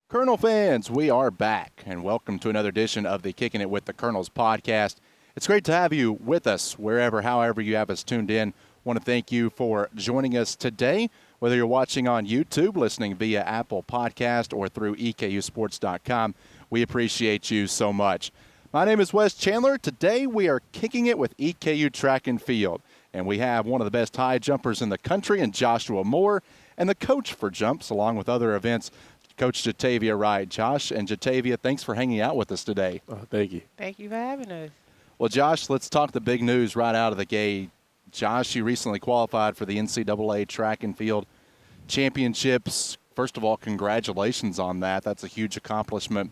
Colonel fans, we are back, and welcome to another edition of the Kicking It with the Colonels podcast. It's great to have you with us wherever, however you have us tuned in. Want to thank you for joining us today, whether you're watching on YouTube, listening via Apple Podcast, or through EKUsports.com. We appreciate you so much. My name is Wes Chandler. Today we are kicking it with EKU Track and Field, and we have one of the best high jumpers in the country in Joshua Moore, and the coach for jumps, along with other events, Coach Jatavia Wright. Josh and Jatavia, thanks for hanging out with us today. Thank you. Thank you for having us. Well, Josh, let's talk the big news right out of the gate. Josh, you recently qualified for the NCAA Track and Field Championships. First of all, congratulations on that. That's a huge accomplishment.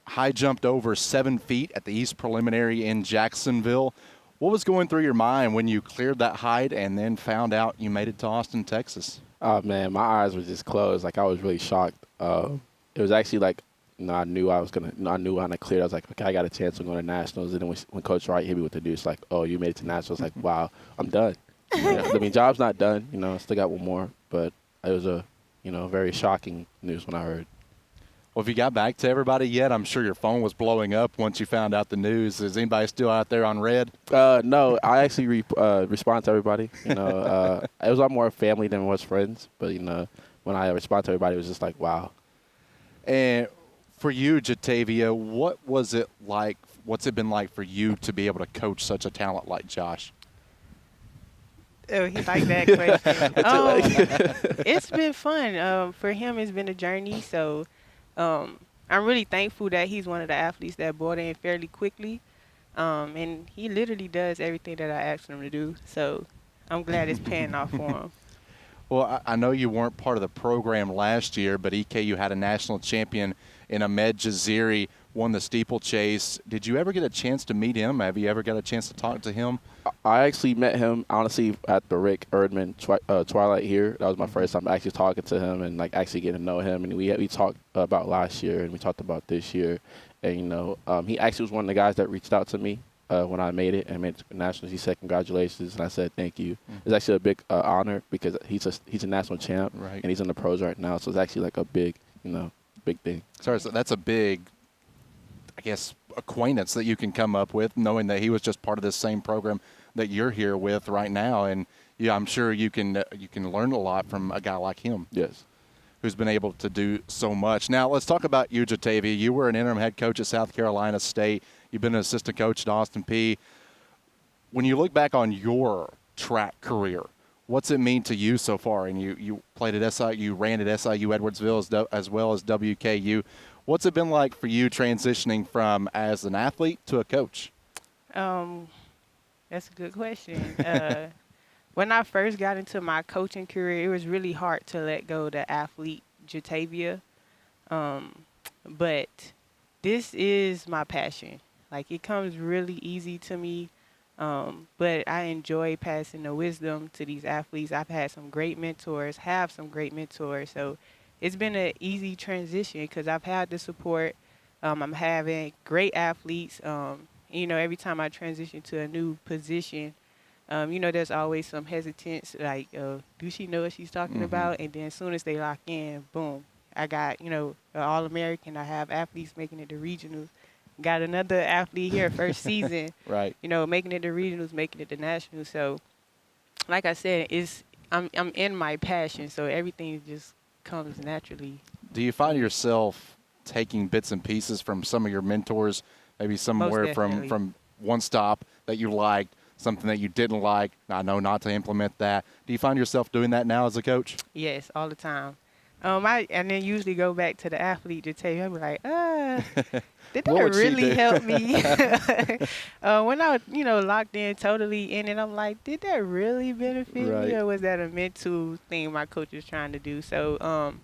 High jumped over 7 feet at the East Preliminary in Jacksonville. What was going through your mind when you cleared that height and then found out you made it to Austin, Texas? Oh, man, my eyes were just closed. Like, I was really shocked. It was actually like, I knew I knew when I cleared, I was like, okay, I got a chance to go to nationals. And then when Coach Wright hit me with the news, like, oh, you made it to nationals, like, wow, I'm done. I mean, job's not done. I still got one more. But it was a, very shocking news when I heard. Well, have you got back to everybody yet? I'm sure your phone was blowing up once you found out the news. Is anybody still out there on red? No, I actually respond to everybody. It was a lot more family than it was friends. But, when I respond to everybody, it was just like, wow. And for you, Jatavia, what was it like? What's it been like for you to be able to coach such a talent like Josh? Oh, he liked that question. It's been fun. For him, it's been a journey. So I'm really thankful that he's one of the athletes that bought in fairly quickly. And he literally does everything that I asked him to do. So I'm glad it's paying off for him. Well, I know you weren't part of the program last year, but EKU had a national champion in Ahmed Jaziri, won the steeplechase. Did you ever get a chance to meet him? Have you ever got a chance to talk to him? I actually met him, honestly, at the Rick Erdman Twilight here. That was my first time actually talking to him and, actually getting to know him. And we talked about last year, and we talked about this year. And, he actually was one of the guys that reached out to me when I made it and made it to nationals. He said, congratulations, and I said, thank you. It's actually a big honor because he's a national champ, right, and he's in the pros right now. So it's actually like a big, big thing. So that's a big, I guess, acquaintance that you can come up with, knowing that he was just part of this same program that you're here with right now. And yeah, I'm sure you can learn a lot from a guy like him. Yes. Who's been able to do so much. Now, let's talk about you, Jatavia. You were an interim head coach at South Carolina State. You've been an assistant coach at Austin Peay. When you look back on your track career, what's it mean to you so far? And you played at SIU, you ran at SIU Edwardsville as well as WKU. What's it been like for you transitioning from as an athlete to a coach? That's a good question. When I first got into my coaching career, it was really hard to let go the athlete Jatavia. But this is my passion. Like, it comes really easy to me. But I enjoy passing the wisdom to these athletes. I've had some great mentors, So it's been an easy transition because I've had the support. I'm having great athletes. Every time I transition to a new position, there's always some hesitance, like, do she know what she's talking about? And then as soon as they lock in, boom, I got, an All-American. I have athletes making it to regionals. Got another athlete here first season, right? Making it to regionals, making it to nationals. So, like I said, I'm in my passion, so everything just comes naturally. Do you find yourself taking bits and pieces from some of your mentors, maybe somewhere from one stop that you liked, something that you didn't like? I know not to implement that. Do you find yourself doing that now as a coach? Yes, all the time. And then usually go back to the athlete to tell you, I'm like, did that really help me? When I was, locked in totally in it, I'm like, did that really benefit me, or was that a mental thing my coach was trying to do? So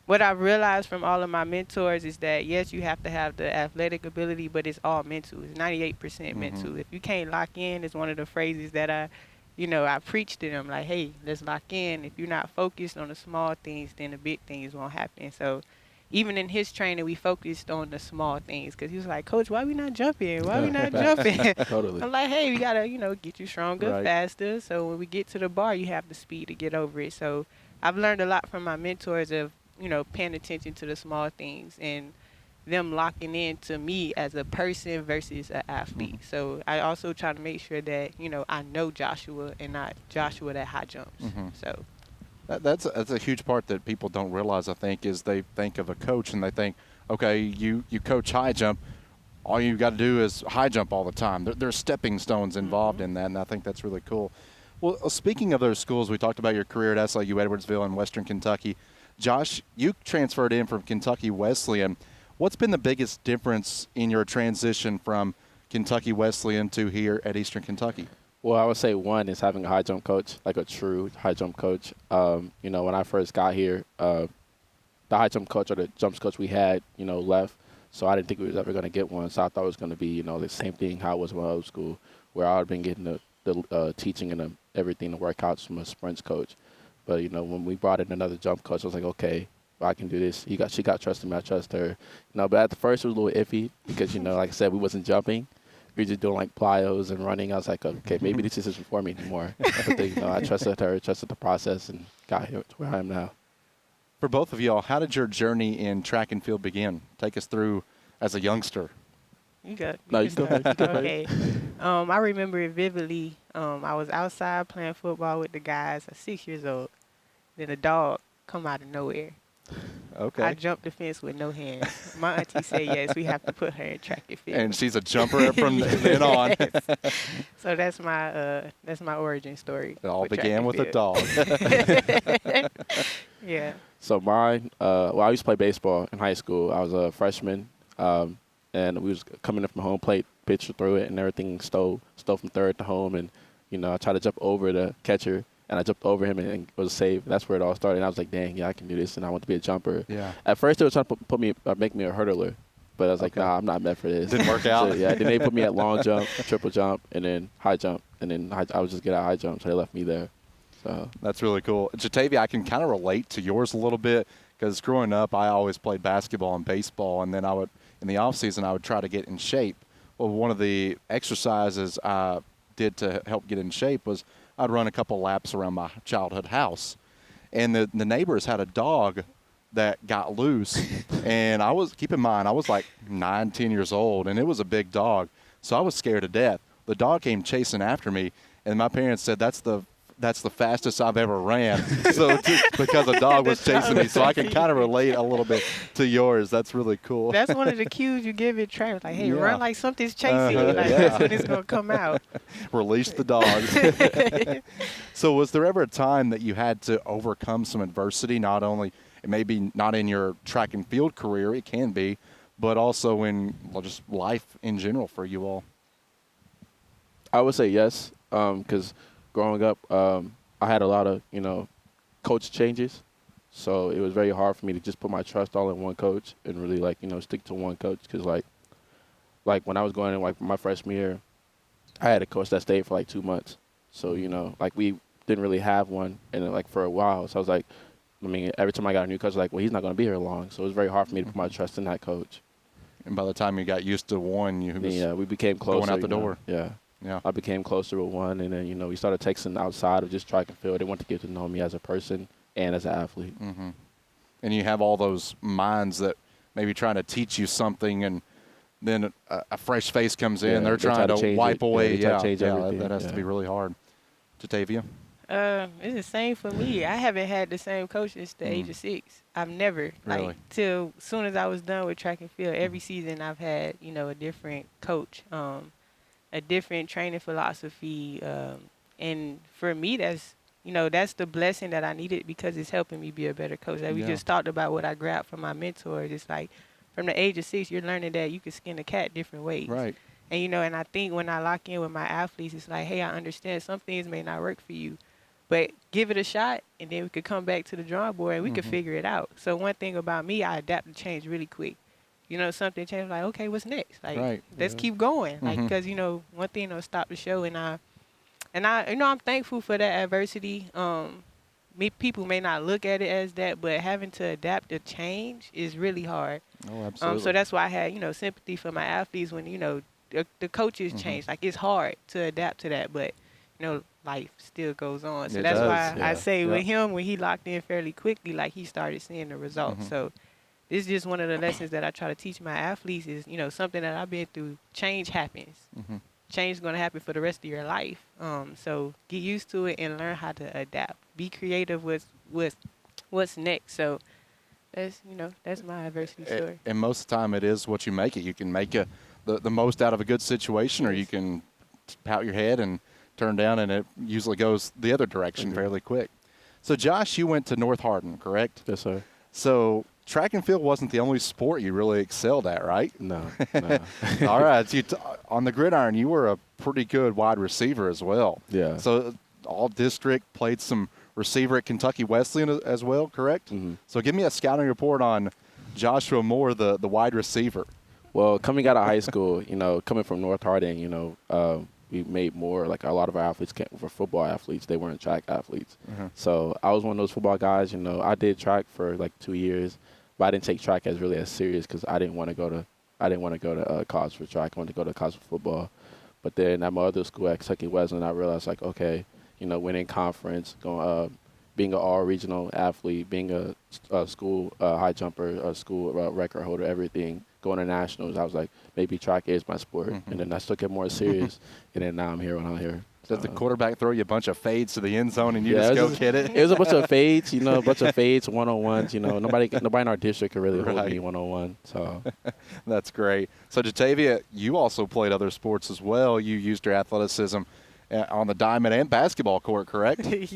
what I've realized from all of my mentors is that, yes, you have to have the athletic ability, but it's all mental. It's 98% mental. If you can't lock in, it's one of the phrases that I preach to them, like, hey, let's lock in. If you're not focused on the small things, then the big things won't happen. So even in his training, we focused on the small things because he was like, Coach, why we not jumping? Why we not jumping? Totally. I'm like, hey, we got to, get you stronger, faster. So when we get to the bar, you have the speed to get over it. So I've learned a lot from my mentors of paying attention to the small things and them locking in to me as a person versus an athlete. Mm-hmm. So I also try to make sure that, I know Joshua and not Joshua that high jumps. Mm-hmm. So That's a huge part that people don't realize, I think, is they think of a coach and they think, okay, you coach high jump, all you got to do is high jump all the time. There's stepping stones involved in that, and I think that's really cool. Well, speaking of those schools, we talked about your career at SIU Edwardsville in Western Kentucky. Josh, you transferred in from Kentucky Wesleyan. What's been the biggest difference in your transition from Kentucky Wesleyan to here at Eastern Kentucky? Well, I would say one is having a high jump coach, like a true high jump coach. When I first got here, the high jump coach or the jumps coach we had, left. So I didn't think we was ever going to get one. So I thought it was going to be, the same thing how it was in my old school, where I would have been getting the teaching and everything, the workouts from a sprints coach. But, when we brought in another jump coach, I was like, okay, well, I can do this. She got trust in me. I trust her. But at the first it was a little iffy because, like I said, we wasn't jumping. We were just doing like plyos and running. I was like, okay, maybe this isn't for me anymore. But I trusted her, trusted the process, and got here to where I am now. For both of y'all, how did your journey in track and field begin? Take us through as a youngster. you got. No, you go ahead. Okay. I remember it vividly. I was outside playing football with the guys. I was 6 years old. Then a dog come out of nowhere. Okay. I jumped the fence with no hands. My auntie said, yes, we have to put her in track and field. And she's a jumper from then on. So that's my origin story. It all with track began and with a field. dog. Yeah. So mine, I used to play baseball in high school. I was a freshman, and we was coming in from home plate, pitcher through it, and everything stole from third to home. And, I tried to jump over the catcher, and I jumped over him and it was a save. That's where it all started. And I was like, dang, yeah, I can do this, and I want to be a jumper. Yeah. At first, they were trying to make me a hurdler, but I was like, nah, I'm not meant for this. Didn't work out. So, yeah, then they put me at long jump, triple jump, and then high jump, and then I would just get out high jump, so they left me there. So That's really cool. Jatavia, I can kind of relate to yours a little bit because growing up, I always played basketball and baseball, and then in the off season, I would try to get in shape. Well, one of the exercises I did to help get in shape was I'd run a couple laps around my childhood house, and the neighbors had a dog that got loose, and keep in mind, I was like 9, 10 years old, and it was a big dog, so I was scared to death. The dog came chasing after me, and my parents said that's the fastest I've ever ran. So because a dog was chasing me, so I can kind of relate a little bit to yours. That's really cool. That's one of the cues you give it trainers. Like, hey, Yeah. run like something's chasing you. Like, that's when it's going to come out. Release the dogs. So was there ever a time that you had to overcome some adversity, not only, it may be not in your track and field career, it can be, but also in just life in general for you all? I would say yes, because growing up, I had a lot of, coach changes. So it was very hard for me to just put my trust all in one coach and really, stick to one coach. Because, like when I was going in, my freshman year, I had a coach that stayed for, 2 months. So, we didn't really have one for a while. So I was like, every time I got a new coach, well, he's not going to be here long. So it was very hard for me to put my trust in that coach. And by the time you got used to one, we became closer. Going out the door. Yeah. Yeah. I became closer with one, and then, we started texting outside of just track and field. They wanted to get to know me as a person and as an athlete. Mm-hmm. And you have all those minds that maybe trying to teach you something, and then a fresh face comes in. They're trying to wipe away. That has to be really hard. Jatavia? It's the same for me. I haven't had the same coach since the age of 6. I've never, Really? till soon as I was done with track and field, every season I've had, a different coach. A different training philosophy. And for me, that's the blessing that I needed because it's helping me be a better coach. Like we just talked about what I grabbed from my mentors. It's like from the age of 6, you're learning that you can skin a cat different ways. Right. And, and I think when I lock in with my athletes, it's like, hey, I understand some things may not work for you, but give it a shot, and then we could come back to the drawing board and we could figure it out. So one thing about me, I adapt to change really quick. Something changed, like, okay, what's next? Like, let's keep going. Like, because, one thing don't stop the show. And I'm thankful for that adversity. People may not look at it as that, but having to adapt to change is really hard. Oh, absolutely. So that's why I had, sympathy for my athletes when, the coaches change. Like, it's hard to adapt to that. But, life still goes on. So It that's does, why yeah. I say Yeah. with him, when he locked in fairly quickly, like he started seeing the results. So this is just one of the lessons that I try to teach my athletes is, something that I've been through. Change happens. Change is going to happen for the rest of your life. So get used to it and learn how to adapt. Be creative with what's next. So that's my adversity story. And most of the time, it is what you make it. You can make the most out of a good situation, or you can pout your head and turn down, and it usually goes the other direction fairly quick. So, Josh, you went to North Hardin, correct? Yes, sir. So, track and field wasn't the only sport you really excelled at, right? No. All right. So on the gridiron, you were a pretty good wide receiver as well. Yeah. So, all district, played some receiver at Kentucky Wesleyan as well, correct? So, give me a scouting report on Joshua Moore, the wide receiver. Well, coming out of high school, coming from North Hardin, we made more, like a lot of our athletes were football athletes. They weren't track athletes. So I was one of those football guys, I did track for like 2 years, but I didn't take track as serious because I didn't want to go to college for track. I wanted to go to college for football. But then at my other school at Kentucky Wesleyan, I realized like, okay, winning conference, going, being an all-regional athlete, being a school high jumper, a school record holder, everything, going to nationals, I was like, maybe track is my sport. And then I took it more serious, and then now I'm here when I'm here. Does the quarterback throw you a bunch of fades to the end zone and you just go get it? It was a bunch of fades, a bunch of fades, one-on-ones. Nobody in our district could really hold me one-on-one. So That's great. So, Jatavia, you also played other sports as well. You used your athleticism on the diamond and basketball court, correct? Yes.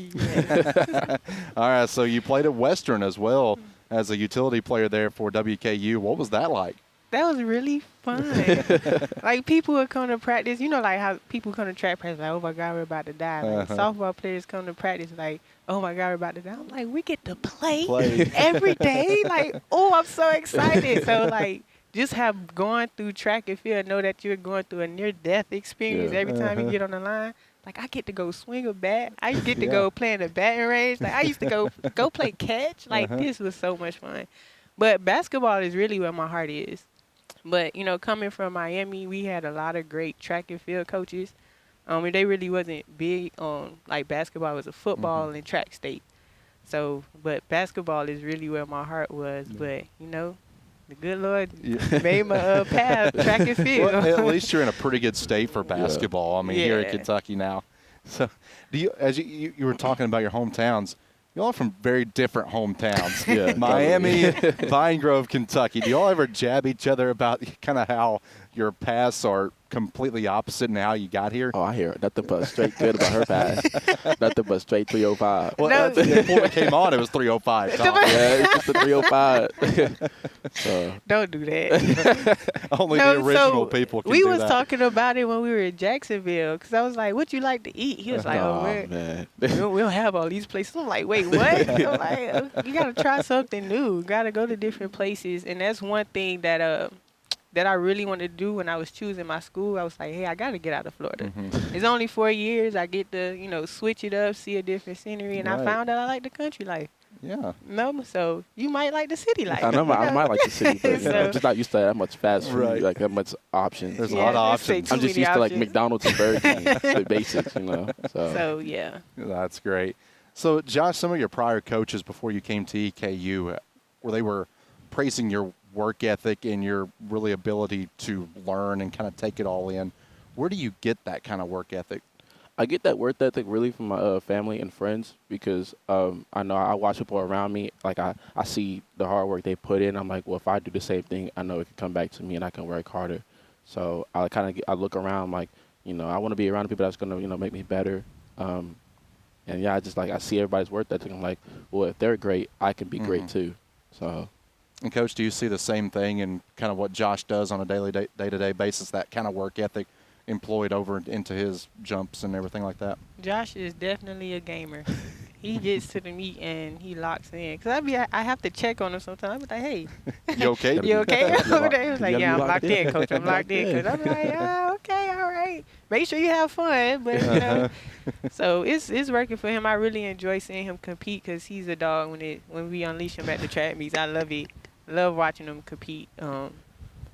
All right, so you played at Western as well as a utility player there for WKU. What was that like? That was really fun. Like, people would come to practice. Like how people come to track practice, like, oh, my God, we're about to die. Like, softball players come to practice, like, oh, my God, we're about to die. I'm like, we get to play. Every day? Like, oh, I'm so excited. So, like, just have gone through track and field, know that you're going through a near-death experience every time you get on the line. Like, I get to go swing a bat. I get to go play in the batting range. Like, I used to go play catch. Like, this was so much fun. But basketball is really where my heart is. But, coming from Miami, we had a lot of great track and field coaches. And they really wasn't big on, like, basketball was a football and track state. So, but basketball is really where my heart was. But, the good Lord made my path track and field. Well, at least you're in a pretty good state for basketball. I mean, here in Kentucky now. So, as you were talking about your hometowns, you all are from very different hometowns. Miami, Vine Grove, Kentucky. Do you all ever jab each other about kind of how your paths are completely opposite and how you got here? Oh, I hear nothing but straight good about her pass. Nothing but straight 305. Well, before it came on, it was 305. It's just the 305. So. Don't do that. Only the original people can do that. We was talking about it when we were in Jacksonville, because I was like, what you like to eat? He was like, man. we don't have all these places. I'm like, wait, what? I'm like, you got to try something new. Got to go to different places. And that's one thing that I really wanted to do when I was choosing my school. I was like, hey, I got to get out of Florida. It's only 4 years. I get to, switch it up, see a different scenery. And I found that I like the country life. Yeah. No, so you might like the city life. I might like the city, but I'm just not used to that much fast food, like that much options. There's a lot of options. I'm just used to like McDonald's and Burger King, the basics, So yeah. That's great. So, Josh, some of your prior coaches before you came to EKU, they were praising your work ethic and your really ability to learn and kind of take it all in. Where do you get that kind of work ethic? I get that work ethic really from my family and friends, because I know I watch people around me. Like I see the hard work they put in. I'm like, well, if I do the same thing, I know it can come back to me and I can work harder. So I look around like, I want to be around people that's going to, make me better. And I just I see everybody's work ethic. I'm like, well, if they're great, I can be great too. So. And, Coach, do you see the same thing in kind of what Josh does on a daily, day-to-day basis, that kind of work ethic employed over into his jumps and everything like that? Josh is definitely a gamer. He gets to the meet and he locks in. Because I have to check on him sometimes. I'm like, hey. You okay? You okay? He was like, yeah, I'm locked in, Coach. I'm locked in. Cause I'm like, okay, all right. Make sure you have fun. But, so it's working for him. I really enjoy seeing him compete because he's a dog when we unleash him at the track meets. I love it. Love watching him compete.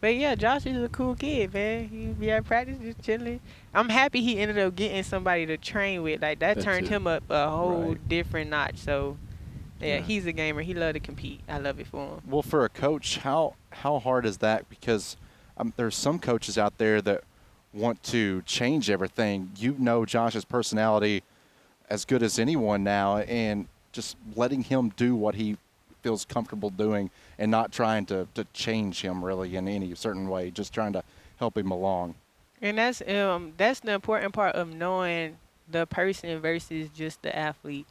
But yeah, Josh is a cool kid, man. He be at practice just chilling. I'm happy he ended up getting somebody to train with. Like that turned him up a whole different notch. So yeah, he's a gamer. He love to compete. I love it for him. Well, for a coach, how hard is that? Because there's some coaches out there that want to change everything. You know Josh's personality as good as anyone now, and just letting him do what he feels comfortable doing and not trying to change him really in any certain way, just trying to help him along. And that's the important part of knowing the person versus just the athlete.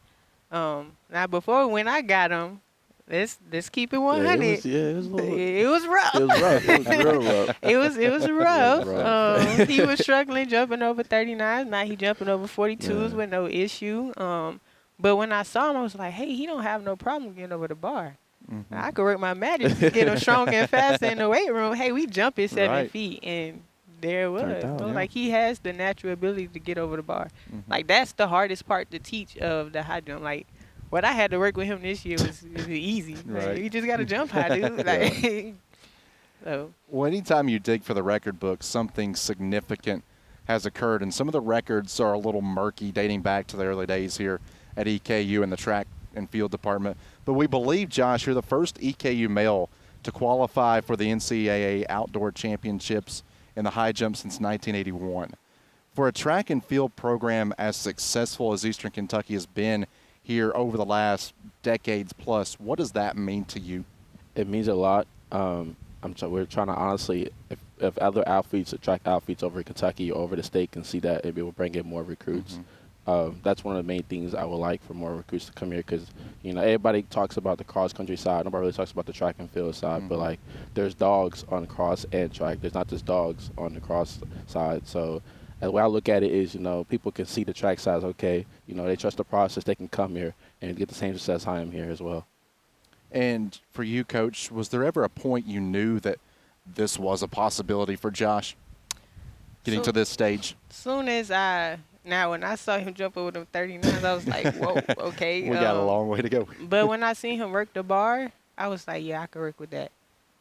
Now before when I got him, let's keep it 100. It was rough. It was rough. It was real rough. It was rough. He was struggling jumping over 39s. Now he jumping over 42s with no issue. But when I saw him, I was like, hey, he don't have no problem getting over the bar. Mm-hmm. I could work my magic to get him stronger and faster in the weight room. Hey, we jumping 7 feet, and there it was. Like he has the natural ability to get over the bar. Mm-hmm. Like that's the hardest part to teach of the high jump. Like what I had to work with him this year was easy. Like, you just got to jump high, dude. Like, so. Well, anytime you dig for the record book, something significant has occurred, and some of the records are a little murky, dating back to the early days here at EKU in the track and field department. But we believe, Josh, you're the first EKU male to qualify for the NCAA Outdoor Championships in the high jump since 1981. For a track and field program as successful as Eastern Kentucky has been here over the last decades plus, what does that mean to you? It means a lot. We're trying to honestly, if other athletes, track athletes over in Kentucky or over the state can see that, it will bring in more recruits. Mm-hmm. That's one of the main things I would like for more recruits to come here because, everybody talks about the cross-country side. Nobody really talks about the track and field side. Mm-hmm. But, like, there's dogs on the cross and track. There's not just dogs on the cross side. So the way I look at it is, people can see the track side. Okay, they trust the process. They can come here and get the same success I am here as well. And for you, Coach, was there ever a point you knew that this was a possibility for Josh getting to this stage? Soon as when I saw him jump over them 39s, I was like, whoa, okay. We got a long way to go. But when I seen him work the bar, I was like, yeah, I could work with that.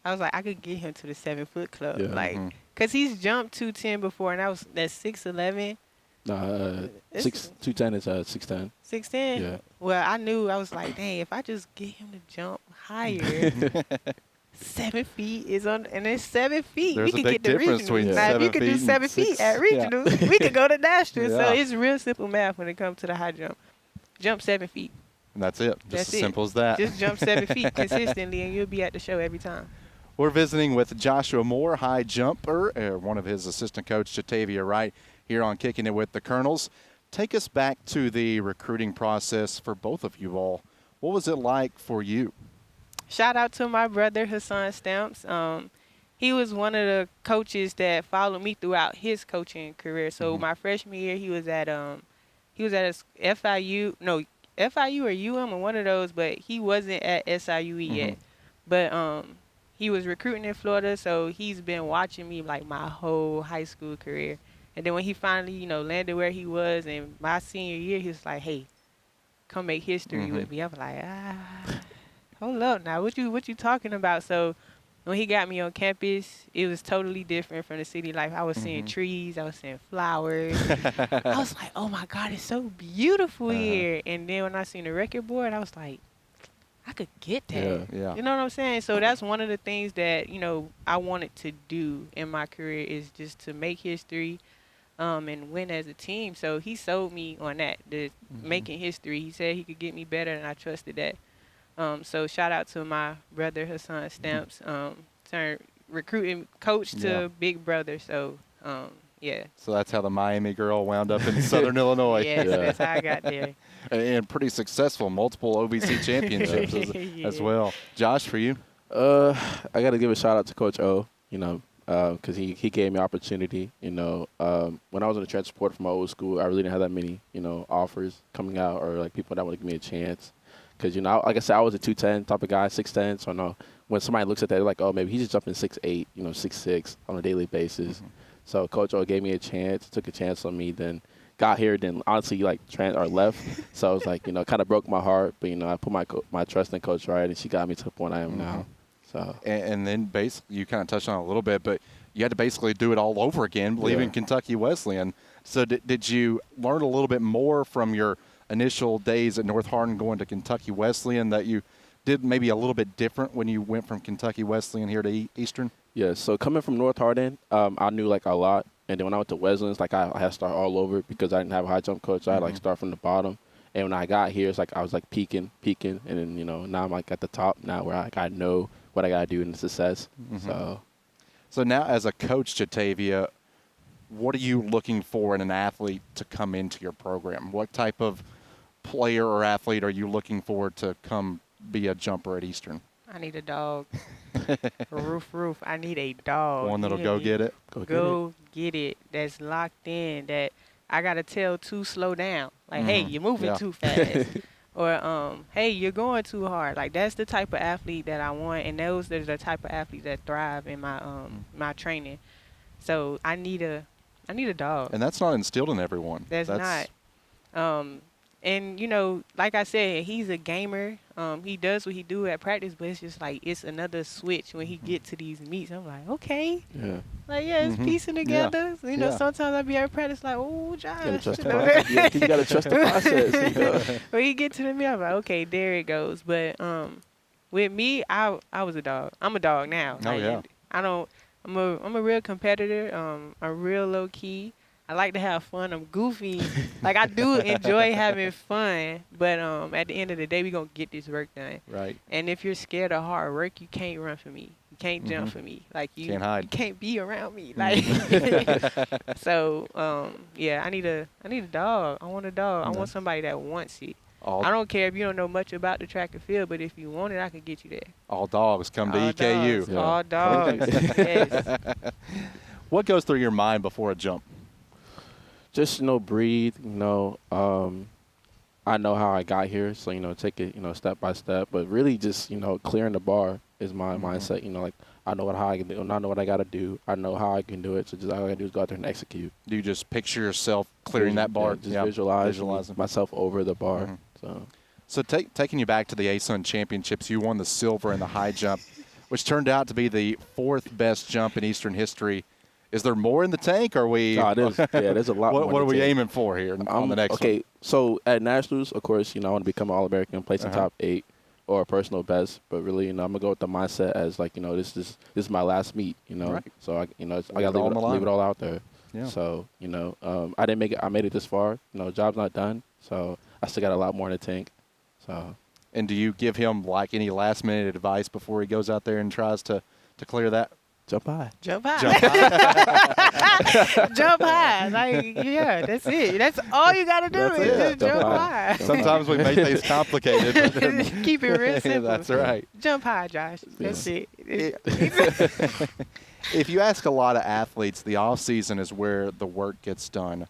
I was like, I could get him to the 7-foot club. Yeah. Like, because he's jumped 210 before, and that's 6'11". 210 is 6'10". 6'10"? Yeah. Well, I was like, dang, if I just get him to jump higher, 7 feet is on, and it's 7 feet. There's we a can big get the difference between regionals. Now, if you could do 7 feet at regionals, we could go to nationals. So it's real simple math when it comes to the high jump. Jump 7 feet. And that's it. Just as simple as that. Just jump 7 feet consistently, and you'll be at the show every time. We're visiting with Joshua Moore, high jumper, one of his assistant coach, Jatavia Wright, here on Kicking It with the Colonels. Take us back to the recruiting process for both of you all. What was it like for you? Shout out to my brother, Hassan Stamps. He was one of the coaches that followed me throughout his coaching career. So my freshman year, he was at FIU or UM or one of those, but he wasn't at SIUE yet. But he was recruiting in Florida, so he's been watching me like my whole high school career. And then when he finally, landed where he was in my senior year, he was like, "Hey, come make history with me." I was like, hold up now, what you talking about? So when he got me on campus, it was totally different from the city life. I was seeing trees, I was seeing flowers. I was like, oh my God, it's so beautiful here. And then when I seen the record board, I was like, I could get that. Yeah. You know what I'm saying? So that's one of the things that, I wanted to do in my career is just to make history and win as a team. So he sold me on that, the making history. He said he could get me better, and I trusted that. So shout out to my brother Hassan Stamps, turned recruiting coach to big brother. So yeah. So that's how the Miami girl wound up in Southern Illinois. Yes, that's how I got there. And pretty successful, multiple OVC championships as well. Josh, for you? I got to give a shout out to Coach O. Because he gave me opportunity. When I was in the transport from my old school, I really didn't have that many offers coming out or like people that would give me a chance. Because, like I said, I was a 210 type of guy, 6'10". So, when somebody looks at that, they're like, oh, maybe he's just jumping 6'8", 6'6" on a daily basis. So, Coach O gave me a chance, took a chance on me, then got here, then honestly, left. So, I was like, kind of broke my heart. But, I put my trust in Coach Wright, and she got me to the point I am now. So and then basically you kind of touched on it a little bit, but you had to basically do it all over again, leaving Kentucky Wesleyan. So did you learn a little bit more from your initial days at North Hardin going to Kentucky Wesleyan that you did maybe a little bit different when you went from Kentucky Wesleyan here to Eastern? yeah, so coming from North Hardin, I knew like a lot, and then when I went to Wesleyan, it's like I had to start all over because I didn't have a high jump coach. So I had to like start from the bottom. And when I got here, it's like I was like peaking, and then now I'm like at the top now where I know what I gotta do in success. So now as a coach, Jatavia, what are you looking for in an athlete to come into your program? What type of player or athlete are you looking for to come be a jumper at Eastern? I need a dog. Roof. I need a dog. One that'll go get it? Go get it. That's locked in. That I got to tell to slow down. Like, hey, you're moving too fast. Or, hey, you're going too hard. Like, that's the type of athlete that I want. And those are the type of athletes that thrive in my my training. So I need a dog. And that's not instilled in everyone. That's not. And, like I said, he's a gamer. He does what he do at practice, but it's just like it's another switch when he get to these meets. I'm like, okay. Yeah. Like, it's piecing together. Yeah. Sometimes I be at practice like, oh, Josh. You gotta trust the process. You gotta trust the process. When you get to the meet, I'm like, okay, there it goes. But with me, I was a dog. I'm a dog now. Oh, yeah. I'm a real competitor. I'm real low key. I like to have fun. I'm goofy. Like, I do enjoy having fun. But at the end of the day, we going to get this work done. Right. And if you're scared of hard work, you can't run for me. You can't jump for me. Like, you can't hide. You can't be around me. Like, so, I need a dog. I want a dog. I want somebody that wants it. I don't care if you don't know much about the track and field, but if you want it, I can get you there. All dogs come to All EKU. Dogs. Yeah. All dogs. Yes. What goes through your mind before a jump? Just, breathe, I know how I got here, so, take it, step by step. But really just, clearing the bar is my mindset. Like, I know how I can do it. I know what I got to do. I know how I can do it. So just all I got to do is go out there and execute. Do you just picture yourself clearing that bar? Yeah, just visualize myself over the bar. So taking you back to the ASUN championships, you won the silver in the high jump, which turned out to be the 4th best jump in Eastern history. Is there more in the tank? Or are we? There's a lot more. What are we aiming for here on the next one? Okay, so at Nationals, of course, I want to become an All-American, place in top 8 or a personal best. But really, I'm going to go with the mindset as, like, this is my last meet, Right. So, I got to leave it all out there. Yeah. So, I didn't make it. I made it this far. Job's not done. So, I still got a lot more in the tank. So. And do you give him, like, any last-minute advice before he goes out there and tries to clear that? Jump high. Jump high. Jump high. Like, yeah, that's it. That's all you got to do is just jump high. Sometimes we make things complicated. Keep it real simple. That's right. Jump high, Josh. That's it. If you ask a lot of athletes, the off-season is where the work gets done.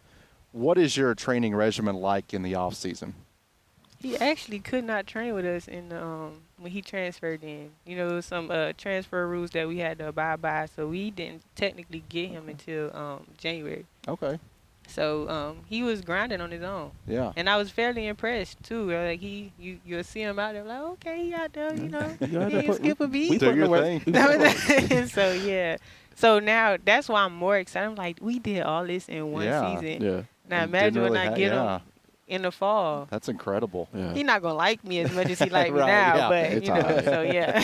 What is your training regimen like in the off-season? He actually could not train with us in the when he transferred in. Some transfer rules that we had to abide by, so we didn't technically get him until January. Okay. So he was grinding on his own. Yeah. And I was fairly impressed too. Like you'll see him out there like, okay, he out there, he ain't skip a beat. Do your thing. So yeah. So now that's why I'm more excited. I'm like, we did all this in one season. Yeah. Now imagine when I get him in the fall. That's incredible. Yeah. He's not gonna like me as much as he like me Right, now, but It's all right. so yeah.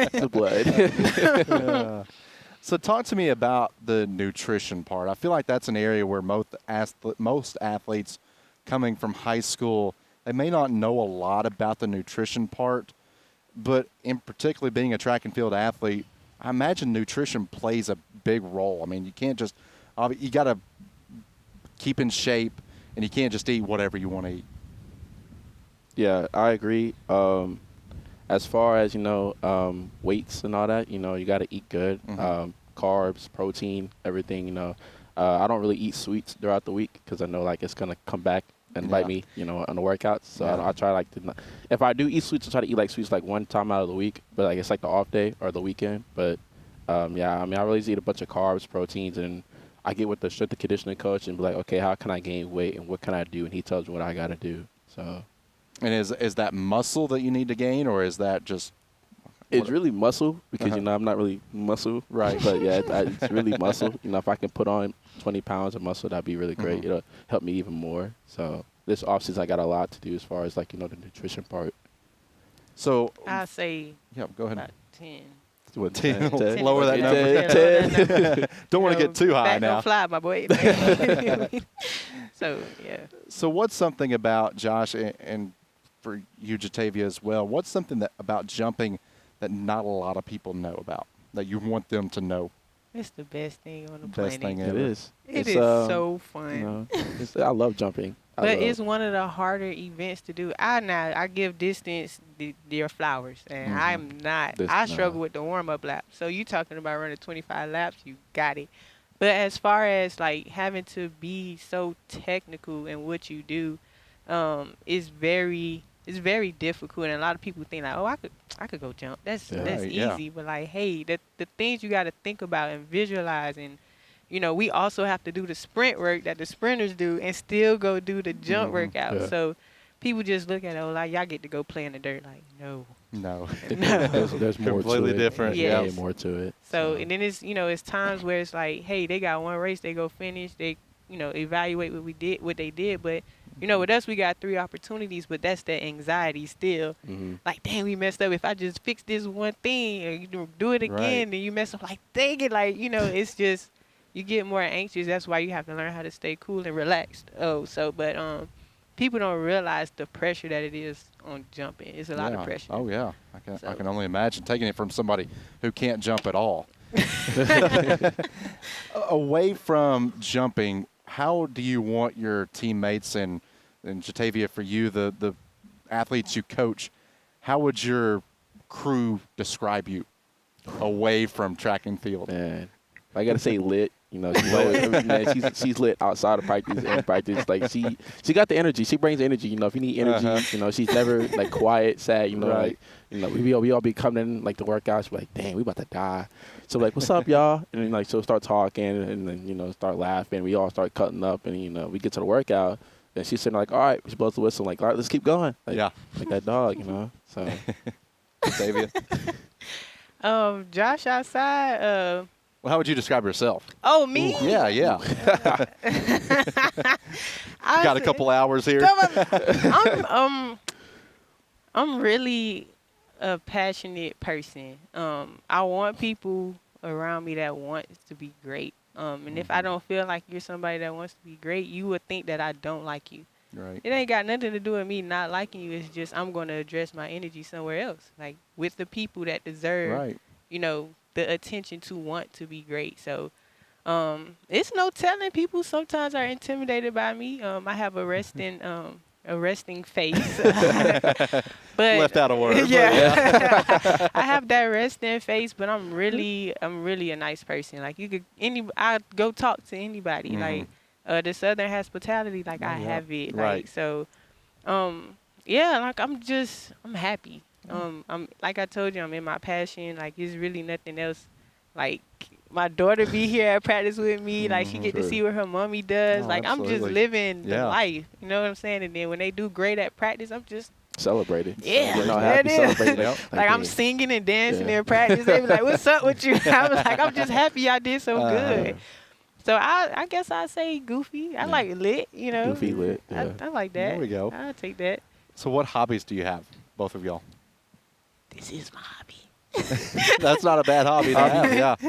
The blood. Yeah. So talk to me about the nutrition part. I feel like that's an area where most athletes coming from high school, they may not know a lot about the nutrition part, but in particular being a track and field athlete, I imagine nutrition plays a big role. I mean, you can't just you got to keep in shape, and you can't just eat whatever you want to eat. Yeah, I agree. As far as, weights and all that, you got to eat good. Carbs, protein, everything, I don't really eat sweets throughout the week because I know, like, it's going to come back and bite me, on the workouts. So I try, like, if I do eat sweets, I try to eat, like, sweets, like, one time out of the week. But, like, it's, like, the off day or the weekend. But, I really just eat a bunch of carbs, proteins, and I get with the strength and conditioning coach and be like, okay, how can I gain weight and what can I do? And he tells me what I got to do. So. And is that muscle that you need to gain, or is that just It's really muscle because, you know, I'm not really muscle. Right. But, yeah, it's really muscle. You know, if I can put on 20 pounds of muscle, that'd be really great. It'll help me even more. So this offseason, I got a lot to do as far as, like, you know, the nutrition part. So I'll say go ahead. about 10. What, 10, 10. lower that number. 10. Don't want to get too high back now. Don't fly, my boy. So, yeah. So what's something about Josh and for you, Jatavia, as well, what's something about jumping that not a lot of people know about that you want them to know? It's the best thing on the Best planet. thing It ever. is. It It's, is so fun. You know, I love jumping. But it's one of the harder events to do. I give distance their flowers, and I'm not. I struggle with the warm-up lap. So you talking about running 25 laps, you got it. But as far as like having to be so technical in what you do, it's very difficult. And a lot of people think like, oh, I could go jump. That's easy. Yeah. But like, hey, the things you got to think about and visualize and. You know, we also have to do the sprint work that the sprinters do and still go do the jump workout. Yeah. So people just look at it, oh, like, y'all get to go play in the dirt. Like, no. There's more Completely to it. different. Yeah. Way more to it. So, and then it's, you know, it's times where it's like, hey, they got one race, they go finish, they, you know, evaluate what they did. But, you know, with us, we got 3 opportunities, but that's the anxiety still. Like, dang, we messed up. If I just fix this one thing or you do it again, then you mess up. Like, dang it. Like, you know, it's just. You get more anxious. That's why you have to learn how to stay cool and relaxed. But people don't realize the pressure that it is on jumping. It's a lot of pressure. Oh, yeah. I can only imagine taking it from somebody who can't jump at all. Away from jumping, how do you want your teammates and Jatavia, for you, the athletes you coach, how would your crew describe you away from track and field? Man, I got to say lit. You know, she's lit outside of practice and practice. Like she got the energy. She brings energy. You know, if you need energy, you know, she's never like quiet, sad. You know, like you know, we all be coming in like the workouts. We're like, dang, we about to die. So like, what's up, y'all? And then like she'll start talking and then you know start laughing. We all start cutting up and you know we get to the workout and she's sitting like, all right, she blows the whistle like, all right, let's keep going. Like, like that dog, you know. So, Jatavia. Josh outside. Well, how would you describe yourself? Oh, me? Ooh, yeah. Got a couple hours here. I'm really a passionate person. I want people around me that want to be great. And if I don't feel like you're somebody that wants to be great, you would think that I don't like you. Right. It ain't got nothing to do with me not liking you. It's just I'm going to address my energy somewhere else, like with the people that deserve, you know, the attention to want to be great. So it's no telling. People sometimes are intimidated by me. I have a resting face. But left out a word. Yeah. I have that resting face, but I'm really a nice person. Like I go talk to anybody. Like the Southern hospitality, like I have it. Like so like I'm happy. I'm like I told you, I'm in my passion. Like it's really nothing else. Like my daughter be here at practice with me. Like she get to see what her mommy does. Like absolutely. I'm just living the life. You know what I'm saying? And then when they do great at practice, I'm just celebrating. Yeah, you know, happy celebrating. Like I'm singing and dancing in practice. They be like, "What's up with you?" I was like, "I'm just happy I did so good." So I guess I say goofy. I like lit. You know, goofy lit. Yeah. I like that. There we go. I'll take that. So what hobbies do you have, both of y'all? This is my hobby. That's not a bad hobby to have,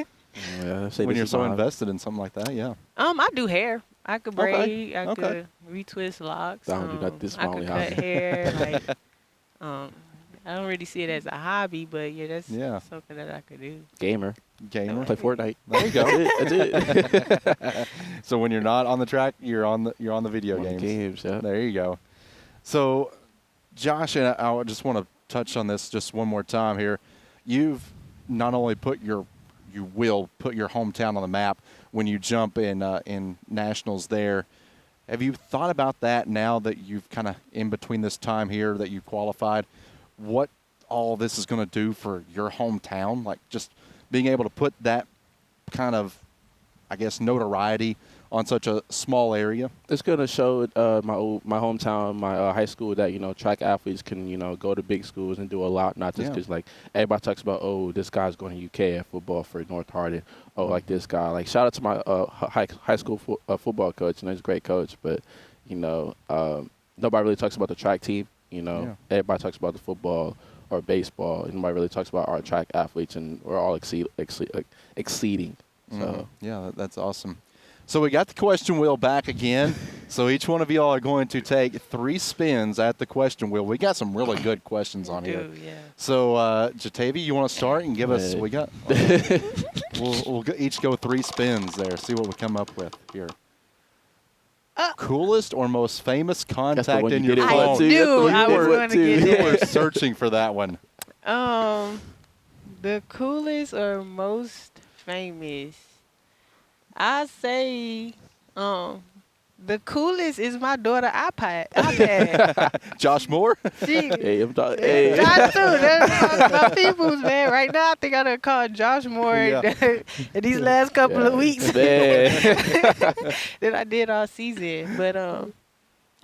when you're so invested in something like that, I do hair. I could braid. I could retwist locks. I could cut hair. Like, I don't really see it as a hobby, but that's something that I could do. Gamer. Play Fortnite. There you go. That's it. So when you're not on the track, you're on the video games. Yeah. There you go. So, Josh, and I just want to touch on this just one more time here. You've not only you will put your hometown on the map when you jump in nationals there. Have you thought about that now that you've kind of in between this time here that you qualified? What all this is going to do for your hometown? Like just being able to put that kind of, I guess, notoriety on such a small area? It's gonna show my hometown, my high school, that track athletes can go to big schools and do a lot, not just because like everybody talks about, oh, this guy's going to UK at football for North Hardin, oh, like this guy. Like, shout out to my high school football coach, and he's a great coach, but nobody really talks about the track team. Everybody talks about the football or baseball. Nobody really talks about our track athletes, and we're all exceeding. So yeah, that's awesome. So we got the question wheel back again. So each one of y'all are going to take 3 spins at the question wheel. We got some really good questions on here. Yeah. So Jatavia, you want to start and give us? We got. We'll each go 3 spins there. See what we come up with here. Coolest or most famous contact in your phone? I knew I was going to get You that. were searching for that one. The coolest or most famous? I say, the coolest is my daughter iPad. Josh Moore? hey, I'm talking. Josh too. That's my people's, man. Right now, I think I done called Josh more in these last couple of weeks than I did all season. But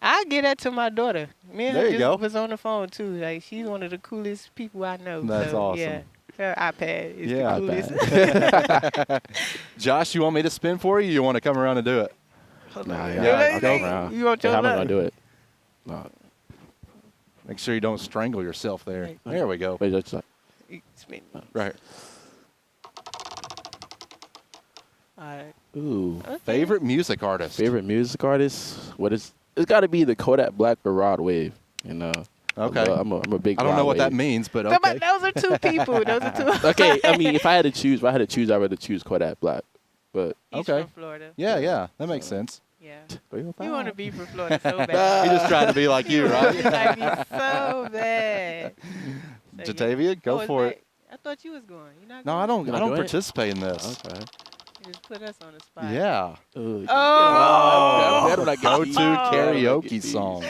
I get that to my daughter. Me and There her you just go. was on the phone too. Like, she's one of the coolest people I know. That's so, awesome. Yeah. Her iPad is Yeah, the coolest. Josh, you want me to spin for you? Or you want to come around and do it? Nah, I'll go go around. You want your How am I luck? gonna do it? No. Make sure you don't strangle yourself there. There we go. Wait, just like, You spin. Right. All right. ooh. Okay. Favorite music artist? Favorite music artist? It's got to be the Kodak Black or Rod Wave. Okay. I'm a big. I don't know Rod what that Wave. means, but But okay. those are 2 people. Those are 2. Okay, I mean, if I had to choose, I'd rather choose Kodak Black. But He's Okay. from Florida. Yeah, that makes sense. Yeah. 305. You want to be from Florida so bad. He just tried to be like you, right? You like me so bad. So, Jatavia, go it's for back. it. I thought you was going. You're not No, going? I don't. You're I not don't doing it? participate in this. Okay. You just put us on the spot. Yeah. Ooh, Oh. I'm not Go getting to these. karaoke These. song.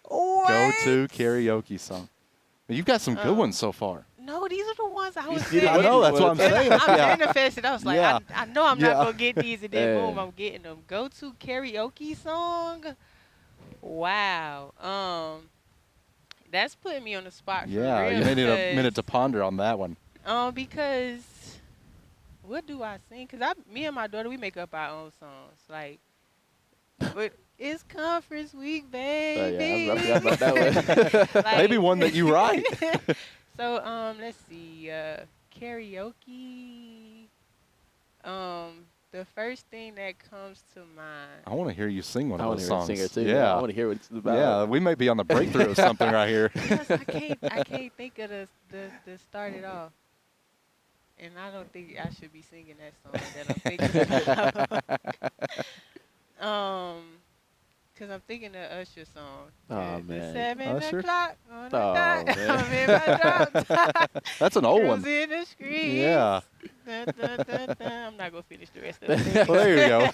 What? Go to karaoke song. You've got some good ones so far. No, these are the ones I was You did saying. I know. That's what I'm And saying. I'm Yeah. manifested. I was like, Yeah. I know I'm not Yeah. going to get these, and then Yeah. boom, I'm getting them. Go to karaoke song? Wow. That's putting me on the spot for Yeah, real. you may need a because- minute to ponder on that one. Because what do I sing? Because me and my daughter, we make up our own songs. Like, but it's conference week, baby. I forgot about that one. Like- Maybe one that you write. So, let's see. Karaoke. The first thing that comes to mind. I want to hear you sing one I of want those to hear songs. a singer too. Yeah. I want to hear what it's about. Yeah, we may be on the breakthrough of something right here. Because I can't think of the start it off. And I don't think I should be singing that song that I'm thinking about. Because I'm thinking the Usher song. Oh, The man. 7 Usher? o'clock on the Oh, dot. man. I'm in my drop top. That's an old one. Cruising the streets. Yeah. Dun, dun, dun, dun. I'm not going to finish the rest of it. Well, there you go.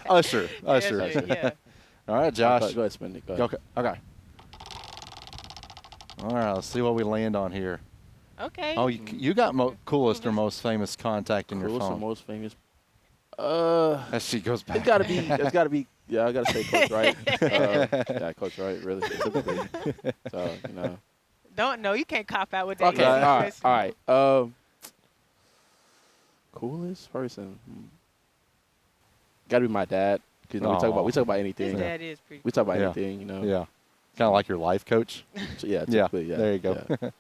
Usher. Usher, yeah. All right, Josh. Go ahead, spin it. Go ahead. Okay. All right, let's see what we land on here. Okay. Oh, you got coolest or most famous contact in your Coolest or phone. most famous? As she goes back. It's gotta be. Yeah, I gotta say Coach Wright. Yeah, Coach Wright, really specifically. So Don't know. You can't cop out with that. Okay, answer. all right. Coolest person. Gotta be my dad. Cause we talk about anything. His dad is pretty We talk about Yeah. anything. Yeah. Kind of like your life coach. So, yeah. Yeah. Typically, yeah. There you go. Yeah.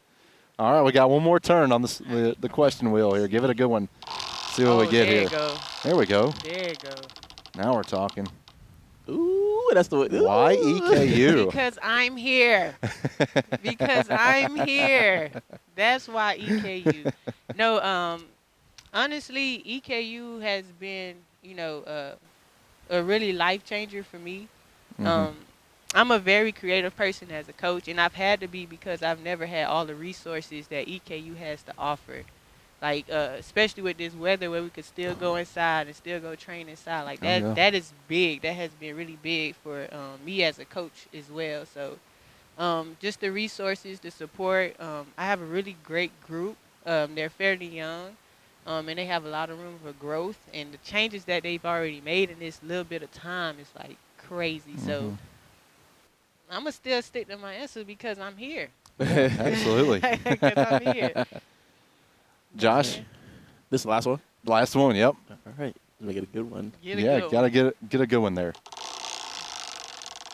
All right, we got one more turn on the question wheel here. Give it a good one. See what we get there here. You go. There we go. There you go. Now we're talking. Ooh, that's the one. Why EKU? Because I'm here. Because I'm here. That's why EKU. No, honestly, EKU has been, a really life changer for me. Mhm. I'm a very creative person as a coach, and I've had to be because I've never had all the resources that EKU has to offer. Like, especially with this weather where we could still go inside and still go train inside. Like, that, yeah. that is big. That has been really big for me as a coach as well. So, just the resources, the support. I have a really great group. They're fairly young. And they have a lot of room for growth. And the changes that they've already made in this little bit of time is like crazy. So I'm gonna still stick to my answer because I'm here. Yeah, absolutely. Because I'm here. Josh, This is the last one? last one. Yep. All right. Let's make it a good one. Get a Yeah, good gotta one. get a good one there.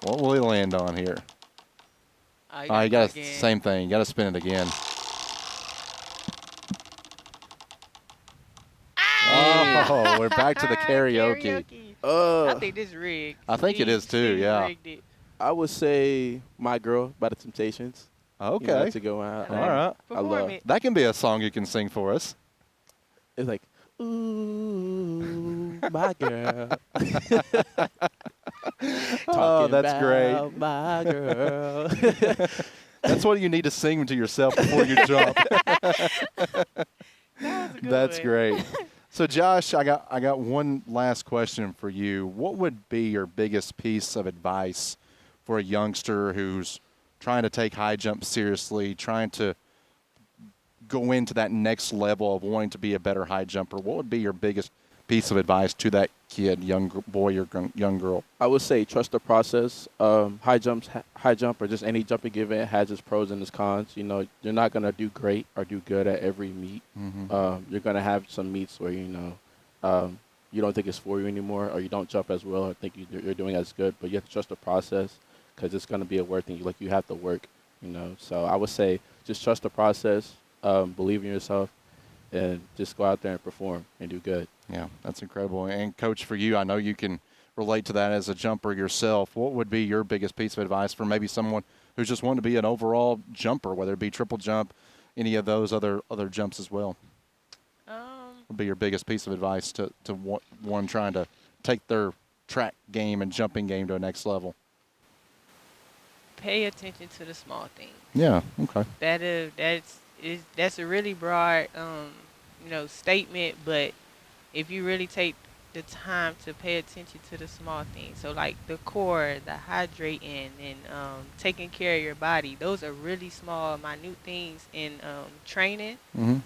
What will he land on here? Oh, You got the same thing. You got to spin it again. Oh, we're back to the karaoke. I think this rigged. I think it is too, Steve yeah. rigged it. I would say "My Girl" by the Temptations. Okay. You know, to go out. All right. Perform it. That can be a song you can sing for us. It's like, ooh, my girl. Oh, Talking that's great. about my girl. That's what you need to sing to yourself before you jump. That's great. So, Josh, I got one last question for you. What would be your biggest piece of advice for a youngster who's trying to take high jump seriously, trying to go into that next level of wanting to be a better high jumper? What would be your biggest piece of advice to that kid, young boy or young girl? I would say trust the process. High jump, or just any jumping event has its pros and its cons. You know, you're not gonna do great or do good at every meet. You're gonna have some meets where you don't think it's for you anymore, or you don't jump as well, or think you're doing as good. But you have to trust the process because it's gonna be a work thing. You have to work. You know, so I would say just trust the process, believe in yourself, and just go out there and perform and do good. Yeah, that's incredible. And, Coach, for you, I know you can relate to that as a jumper yourself. What would be your biggest piece of advice for maybe someone who's just wanting to be an overall jumper, whether it be triple jump, any of those other jumps as well? What would be your biggest piece of advice to one trying to take their track game and jumping game to a next level? Pay attention to the small things. Yeah, okay. That's a really broad statement, but if you really take the time to pay attention to the small things, so like the core, the hydrating, and taking care of your body, those are really small, minute things in training.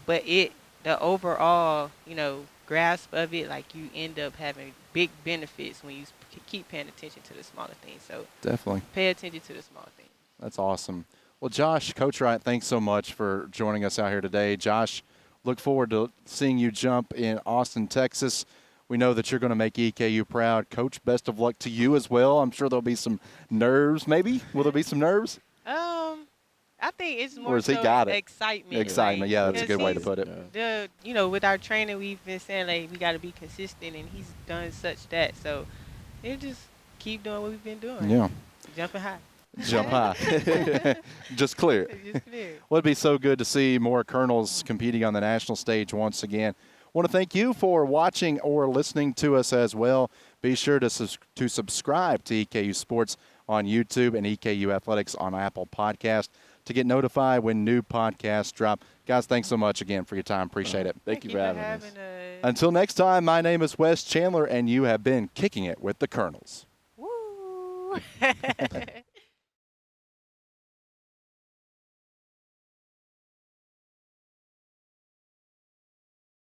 But the overall, grasp of it, like you end up having big benefits when you keep paying attention to the smaller things. So Definitely. pay attention to the small things. That's awesome. Well, Josh, Coach Wright, thanks so much for joining us out here today. Josh, look forward to seeing you jump in Austin, Texas. We know that you're going to make EKU proud. Coach, best of luck to you as well. I'm sure there'll be some nerves, maybe. Will there be some nerves? I think it's more Or has he got it? excitement. Excitement, yeah, that's a good way to put it. With our training, we've been saying, like, we got to be consistent, and he's done such that. So, he'll just keep doing what we've been doing. Yeah. Jumping high. Jump high. Just clear it. Just clear. Well, it'd be so good to see more Colonels competing on the national stage once again. I want to thank you for watching or listening to us as well. Be sure to subscribe to EKU Sports on YouTube and EKU Athletics on Apple Podcast to get notified when new podcasts drop. Guys, thanks so much again for your time. Appreciate it. Thank you for having us. Until next time, my name is Wes Chandler, and you have been Kicking It with the Colonels. Woo!